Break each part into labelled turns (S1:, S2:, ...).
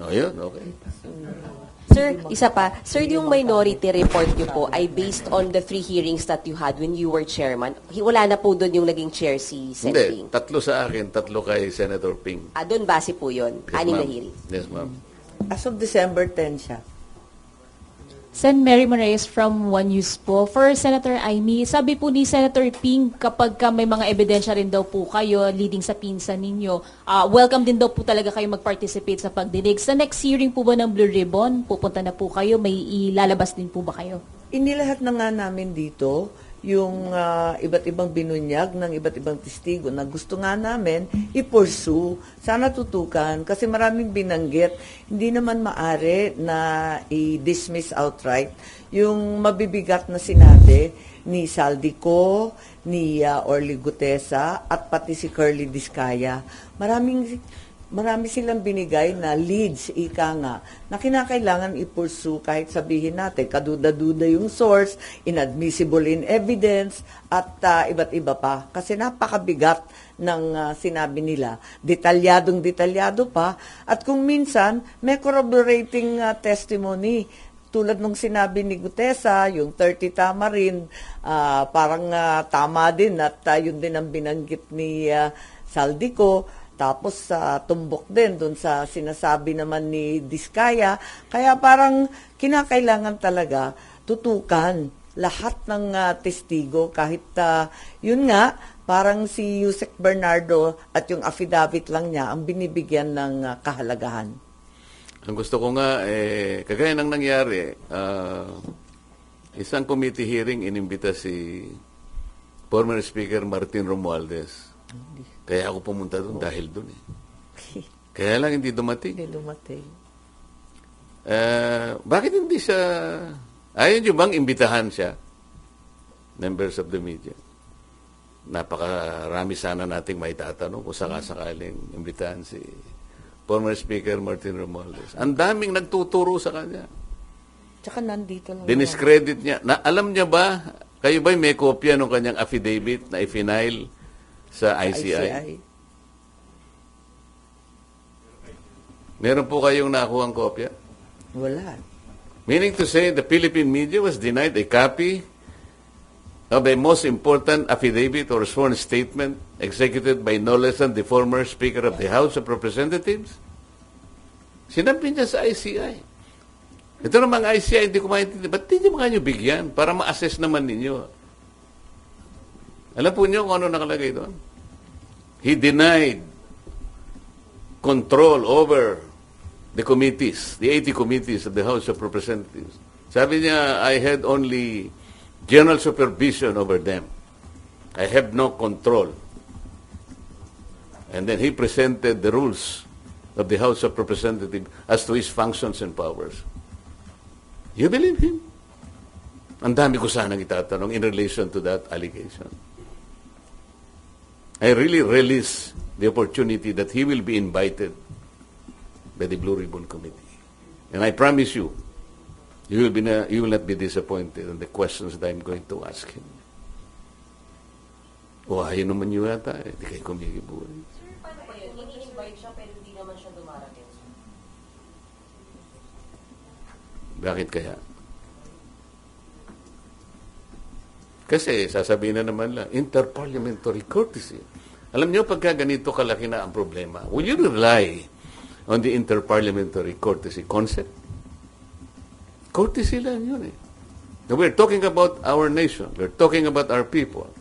S1: O yun, okay.
S2: Sir, isa pa. Sir, yung minority report niyo po ay based on the 3 hearings that you had when you were chairman. Wala na po doon yung naging chair si Sen.
S1: Hindi,
S2: Ping.
S1: 3 sa akin, 3 kay Senator Ping.
S2: Doon base po yun.
S1: Yes,
S2: 6 na
S1: ma'am.
S2: hearing.
S1: Yes, ma'am.
S3: As of December 10 siya.
S4: Sen. Mary Moraes from One News po. For Senator Amy, sabi po ni Senator Ping, kapag may mga ebidensya rin daw po kayo leading sa pinsan ninyo, welcome din daw po talaga kayo mag-participate sa pagdinig. Sa next hearing po ba ng Blue Ribbon, pupunta na po kayo, may ilalabas din po ba kayo?
S3: Inilahat na nga namin dito yung iba't ibang binunyag ng iba't ibang testigo na gusto nga namin i-pursue. Sana tutukan kasi maraming binanggit. Hindi naman maari na i-dismiss outright yung mabibigat na sinabi ni Saldico, ni Orly Gutesa at pati si Curly Discaya. Marami silang binigay na leads, ika nga, na kinakailangan i-pursue kahit sabihin natin, kaduda-duda yung source, inadmissible in evidence, at iba't iba pa. Kasi napakabigat ng sinabi nila. Detalyadong-detalyado pa. At kung minsan, may corroborating testimony. Tulad nung sinabi ni Gutesa, yung 30 tama rin, parang tama din at yun din ang binanggit ni Saldico. Tapos tumbok din dun sa sinasabi naman ni Discaya. Kaya parang kinakailangan talaga tutukan lahat ng testigo kahit yun nga, parang si Yusek Bernardo at yung affidavit lang niya ang binibigyan ng kahalagahan.
S1: Ang gusto ko nga, kagaya ng nangyari, isang committee hearing inimbita si former Speaker Martin Romualdez. Kaya ako pumunta doon dahil doon eh. Kaya lang hindi dumating.
S3: Hindi dumating.
S1: Bakit hindi siya, ayaw nyo bang imbitahan siya? Members of the media. Napakarami sana nating may tatanong kung sakasakaling imbitahan si former Speaker Martin Romualdez. Ang daming nagtuturo sa kanya.
S3: Tsaka nandito lang.
S1: Diniscredit niya. Alam niya ba, kayo ba'y may kopya ng kanyang affidavit na i-file sa ICI? Meron po kayong nakuha ang kopya?
S3: Wala.
S1: Meaning to say, the Philippine media was denied a copy of a most important affidavit or sworn statement executed by no less than the former Speaker of the House of Representatives? Sinabi niya sa ICI. Ito namang ICI, hindi ko maintindihan. Ba't hindi mo kanyo bigyan para ma-assess naman ninyo? Alam po niyo kung ano nakalagay doon? He denied control over the committees, the 80 committees of the House of Representatives. Sabi niya, I had only general supervision over them. I have no control. And then he presented the rules of the House of Representatives as to his functions and powers. You believe him? Ang dami ko sanang itatanong in relation to that allegation. I really relish the opportunity that he will be invited by the Blue Ribbon Committee. And I promise you, you will not be disappointed in the questions that I'm going to ask him. Ayaw naman nyo yata, hindi kayo kumikibuhay.
S2: Sir, paano ba yun? Ini-invite siya pero hindi naman siya dumarating.
S1: Bakit kaya? Kasi sasabihin na naman lang, interparliamentary courtesy. Alam niyo, pagka ganito kalaki na ang problema, will you rely on the interparliamentary courtesy concept? Courtesy lang yun eh. Now, we're talking about our nation. We're talking about our people.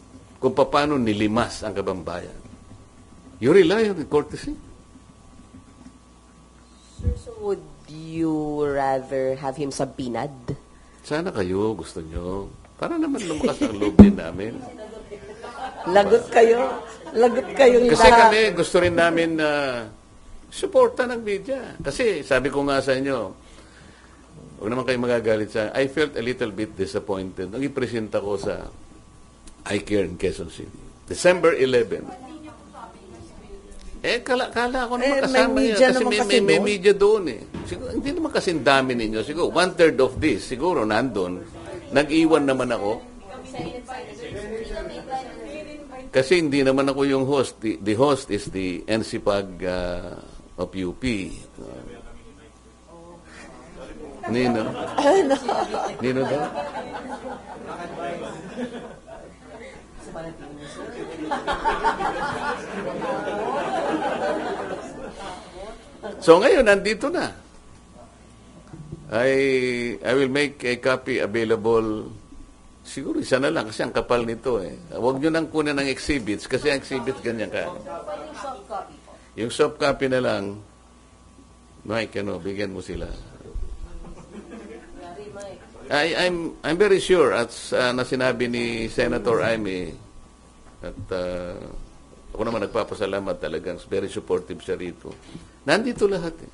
S1: Kung paano nilimas ang kabambayan. You rely on the courtesy?
S2: Sir, so would you rather have him sa binad?
S1: Sana kayo, gusto nyo. Para naman lumakas ang loob din namin.
S3: Lagot kayo. Lagot kayong
S1: Kasi
S3: lahat.
S1: kami, gusto rin namin na suporta ng media. Kasi sabi ko nga sa inyo, huwag naman kayo magagalit sa I felt a little bit disappointed nung ipresenta ko sa iCare in Quezon City. December 11. Kala ko naman kasama
S3: may
S1: niya.
S3: media
S1: Kasi
S3: naman kasi
S1: may
S3: doon.
S1: media doon eh. Siguro, hindi naman kasi dami ninyo. Siguro, 1/3 of this, siguro nandun. Nag-iwan naman ako. Kasi hindi naman ako yung host. The host is the NCPAG of UP. Nino? Nino daw? So ngayon, nandito na. I will make a copy available. Siguro isa na lang kasi ang kapal nito eh. Huwag nyo nang kunin ng exhibits kasi ang exhibits ganyan ka. Yung soft copy na lang, Mike, bigyan mo sila. I'm very sure at na sinabi ni Senator Amy at ako naman nagpapasalamat talagang very supportive siya rito. Nandito lahat eh.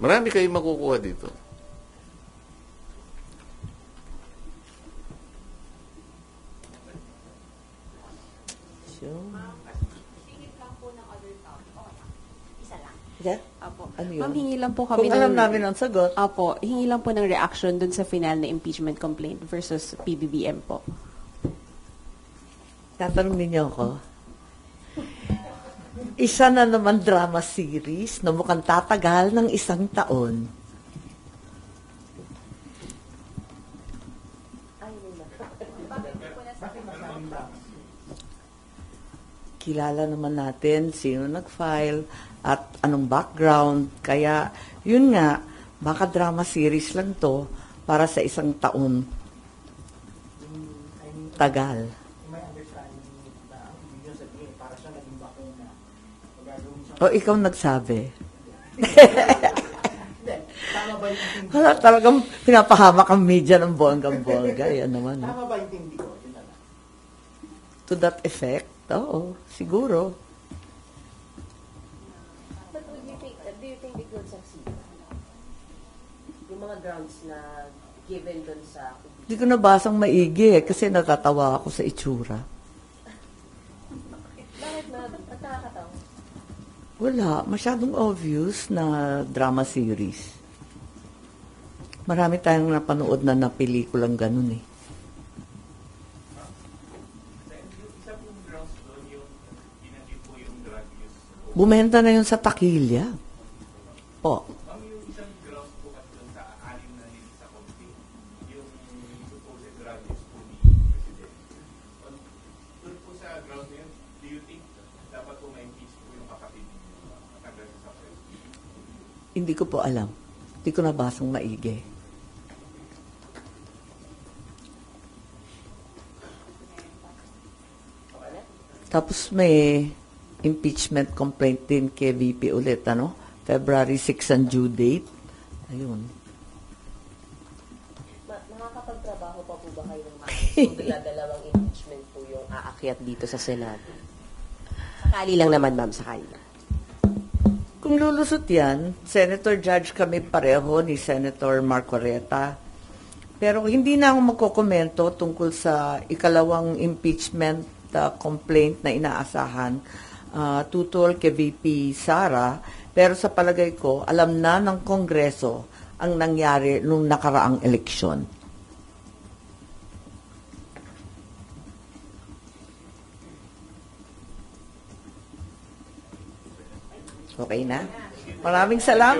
S1: Marami kayong makukuha dito.
S3: Yeah?
S5: Apo.
S3: Ano yun?
S5: Ma'am, hingi lang po kami
S3: Kung alam namin ang sagot.
S5: Apo, hingi lang po ng reaction dun sa final na impeachment complaint versus PBBM po.
S3: Tatanong ninyo ako. Isa na naman drama series na mukhang tatagal ng 1 taon. Kilala naman natin sino nag-file at anong background. Kaya, yun nga, baka drama series lang to para sa 1 taon. Tagal. O ikaw nagsabi. Wala talagang pinapahamak ang media ng bonggang-bongga. Yan naman.
S6: Tama ba intindi ko? Yun na lang.
S3: To that effect, oo, siguro.
S2: But do you think they could succeed? Yung mga grounds na given dun sa...
S3: Hindi ko nabasang maigi kasi natatawa ako sa itsura.
S2: Bakit na? Ba't nakakatawa?
S3: Wala, masyadong obvious na drama series. Marami tayong napanood na pelikulang ganun eh. Bumenta na yun sa takilya. Po.
S7: Ang yung isang grounds po at doon sa anim na nila sa complaint, yung supposed drug use po ni President. Doon po sa grounds na yun, do you think dapat po ma-impeach po yung kapatid niyo matanggal sa president?
S3: Hindi ko po alam. Hindi ko nabasang maigi. Tapos may impeachment complaint din kay VP ulit, ano? February 6 ang due date. Ayun.
S2: Nakakapagtrabaho pa po ba kayo ng House? Dalawang impeachment po yung aakyat dito sa Senado. Sakali lang naman, ma'am, sakali lang.
S3: Kung lulusot yan, Senator Judge kami pareho ni Senator Marcoreta. Pero hindi na ako magkokomento tungkol sa ikalawang impeachment complaint na inaasahan tutol kay VP Sara. Pero sa palagay ko, alam na ng Kongreso ang nangyari nung nakaraang eleksyon. Okay na? Maraming salamat.